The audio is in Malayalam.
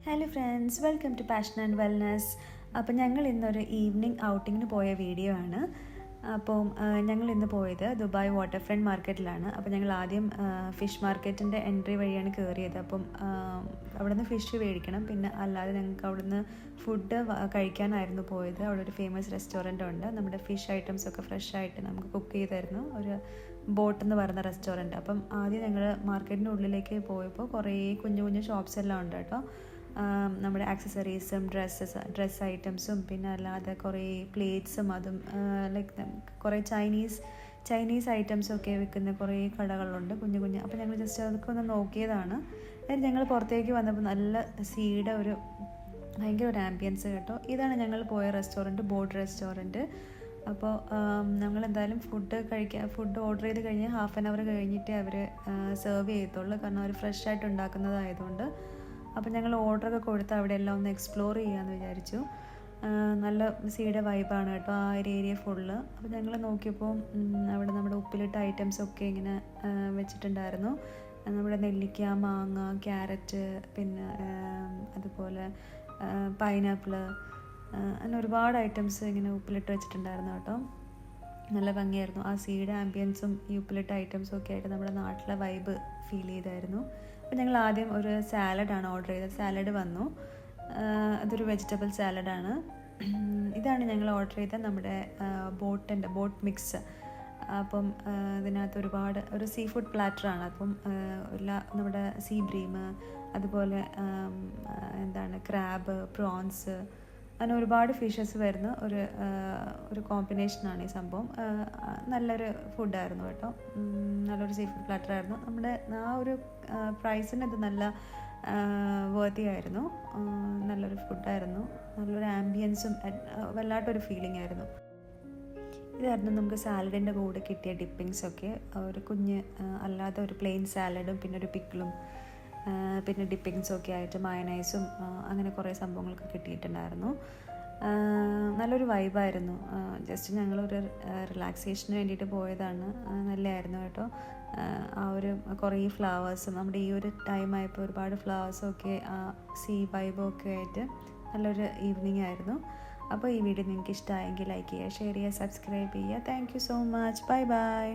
Hello friends, welcome to passion and wellness. അപ്പോൾ ഞങ്ങൾ ഇന്നൊരു ഈവനിങ് ഔട്ടിങ്ങിന് പോയ വീഡിയോ ആണ്. അപ്പോൾ ഞങ്ങൾ ഇന്ന് പോയത് ദുബായ് വാട്ടർ ഫ്രണ്ട് മാർക്കറ്റിലാണ്. അപ്പോൾ ഞങ്ങൾ ആദ്യം ഫിഷ് മാർക്കറ്റിൻ്റെ എൻട്രി വഴിയാണ് കയറിയത്. അപ്പം അവിടെ നിന്ന് ഫിഷ് മേടിക്കണം, പിന്നെ അല്ലാതെ ഞങ്ങൾക്ക് അവിടെ നിന്ന് ഫുഡ് കഴിക്കാനായിരുന്നു പോയത്. അവിടെ ഒരു ഫേമസ് റെസ്റ്റോറൻ്റ് ഉണ്ട്. നമ്മുടെ ഫിഷ് ഐറ്റംസ് ഒക്കെ ഫ്രഷ് ആയിട്ട് നമുക്ക് കുക്ക് ചെയ്ത് തരുന്നു, ഒരു ബോട്ട് എന്ന് പറയുന്ന റെസ്റ്റോറൻറ്റ്. അപ്പം ആദ്യം ഞങ്ങൾ മാർക്കറ്റിൻ്റെ ഉള്ളിലേക്ക് പോയപ്പോൾ കുറേ കുഞ്ഞു കുഞ്ഞു ഷോപ്സ് എല്ലാം ഉണ്ട് കേട്ടോ. നമ്മുടെ ആക്സസറീസും ഡ്രസ്സ് ഐറ്റംസും പിന്നെ അല്ലാതെ കുറേ പ്ലേറ്റ്സും അതും ലൈക്ക് കുറേ ചൈനീസ് ഐറ്റംസൊക്കെ വിൽക്കുന്ന കുറേ കടകളുണ്ട് കുഞ്ഞു കുഞ്ഞ്. അപ്പോൾ ഞങ്ങൾ ജസ്റ്റ് അതൊക്കെ ഒന്ന് നോക്കിയതാണ്. എന്നിട്ട് ഞങ്ങൾ പുറത്തേക്ക് വന്നപ്പോൾ നല്ല സീയുടെ ഭയങ്കര ഒരു ആംബിയൻസ് കേട്ടോ. ഇതാണ് ഞങ്ങൾ പോയ റെസ്റ്റോറൻറ്റ്, ബോട്ട് റെസ്റ്റോറൻറ്റ്. അപ്പോൾ ഞങ്ങൾ എന്തായാലും ഫുഡ് ഓർഡർ ചെയ്ത് കഴിഞ്ഞ് ഹാഫ് ആൻ അവർ കഴിഞ്ഞിട്ട് അവർ സെർവ് ചെയ്യത്തുള്ളൂ, കാരണം അവർ ഫ്രഷ് ആയിട്ട് ഉണ്ടാക്കുന്നതായതുകൊണ്ട്. അപ്പോൾ ഞങ്ങൾ ഓർഡറൊക്കെ കൊടുത്ത് അവിടെ എല്ലാം ഒന്ന് എക്സ്പ്ലോർ ചെയ്യാമെന്ന് വിചാരിച്ചു. നല്ല സീയുടെ വൈബാണ് കേട്ടോ ആ ഒരു ഏരിയ ഫുള്ള്. അപ്പോൾ ഞങ്ങൾ നോക്കിയപ്പോൾ അവിടെ നമ്മുടെ ഉപ്പിലിട്ട ഐറ്റംസൊക്കെ ഇങ്ങനെ വെച്ചിട്ടുണ്ടായിരുന്നു. നമ്മുടെ നെല്ലിക്ക, മാങ്ങ, ക്യാരറ്റ്, പിന്നെ അതുപോലെ പൈനാപ്പിള്, അങ്ങനെ ഒരുപാട് ഐറ്റംസ് ഇങ്ങനെ ഉപ്പിലിട്ട് വെച്ചിട്ടുണ്ടായിരുന്നു കേട്ടോ. നല്ല ഭംഗിയായിരുന്നു. ആ സീയുടെ ആംബിയൻസും ഈ ഉപ്പിലിട്ട ഐറ്റംസും ഒക്കെ ആയിട്ട് നമ്മുടെ നാട്ടിലെ വൈബ് ഫീൽ ചെയ്തായിരുന്നു. അപ്പോൾ ഞങ്ങൾ ആദ്യം ഒരു സാലഡാണ് ഓർഡർ ചെയ്തത്. സാലഡ് വന്നു, അതൊരു വെജിറ്റബിൾ സാലഡാണ്. ഇതാണ് ഞങ്ങൾ ഓർഡർ ചെയ്ത നമ്മുടെ ബോട്ട് മിക്സ്. അപ്പം ഇതിനകത്ത് ഒരു സീ ഫുഡ് പ്ലാറ്ററാണ്. അപ്പം നമ്മുടെ സീ ബ്രീം, അതുപോലെ ക്രാബ്, പ്രോൺസ്, അങ്ങനെ ഒരുപാട് ഫിഷസ് വരുന്ന ഒരു കോമ്പിനേഷനാണ് ഈ സംഭവം. നല്ലൊരു ഫുഡായിരുന്നു കേട്ടോ. നല്ലൊരു സീ ഫുഡ് പ്ലാറ്ററായിരുന്നു. നമ്മുടെ ആ ഒരു പ്രൈസിന് ഇത് നല്ല വർത്തി ആയിരുന്നു. നല്ലൊരു ഫുഡായിരുന്നു. നല്ലൊരു ആംബിയൻസും വല്ലാത്തൊരു ഫീലിംഗ് ആയിരുന്നു. ഇതായിരുന്നു നമുക്ക് സാലഡിൻ്റെ കൂടെ കിട്ടിയ ഡിപ്പിങ്സൊക്കെ. ഒരു കുഞ്ഞ് അല്ലാതെ ഒരു പ്ലെയിൻ സാലഡും പിന്നെ ഒരു പിക്കിളും പിന്നെ ഡിപ്പിങ്സൊക്കെ ആയിട്ട് മയനൈസും അങ്ങനെ കുറേ സംഭവങ്ങളൊക്കെ കിട്ടിയിട്ടുണ്ടായിരുന്നു. നല്ലൊരു വൈബായിരുന്നു. ജസ്റ്റ് ഞങ്ങളൊരു റിലാക്സേഷന് വേണ്ടിയിട്ട് പോയതാണ്. നല്ലതായിരുന്നു കേട്ടോ. കുറേ ഫ്ലവേഴ്സും നമ്മുടെ ഈ ഒരു ടൈമായപ്പോൾ ഒരുപാട് ഫ്ലവേഴ്സൊക്കെ സീ വൈബൊക്കെ ആയിട്ട് നല്ലൊരു ഈവനിങ് ആയിരുന്നു. അപ്പോൾ ഈ വീഡിയോ നിങ്ങൾക്ക് ഇഷ്ടമായെങ്കിൽ ലൈക്ക് ചെയ്യുക, ഷെയർ ചെയ്യുക, സബ്സ്ക്രൈബ് ചെയ്യുക. Thank you so much. Bye bye.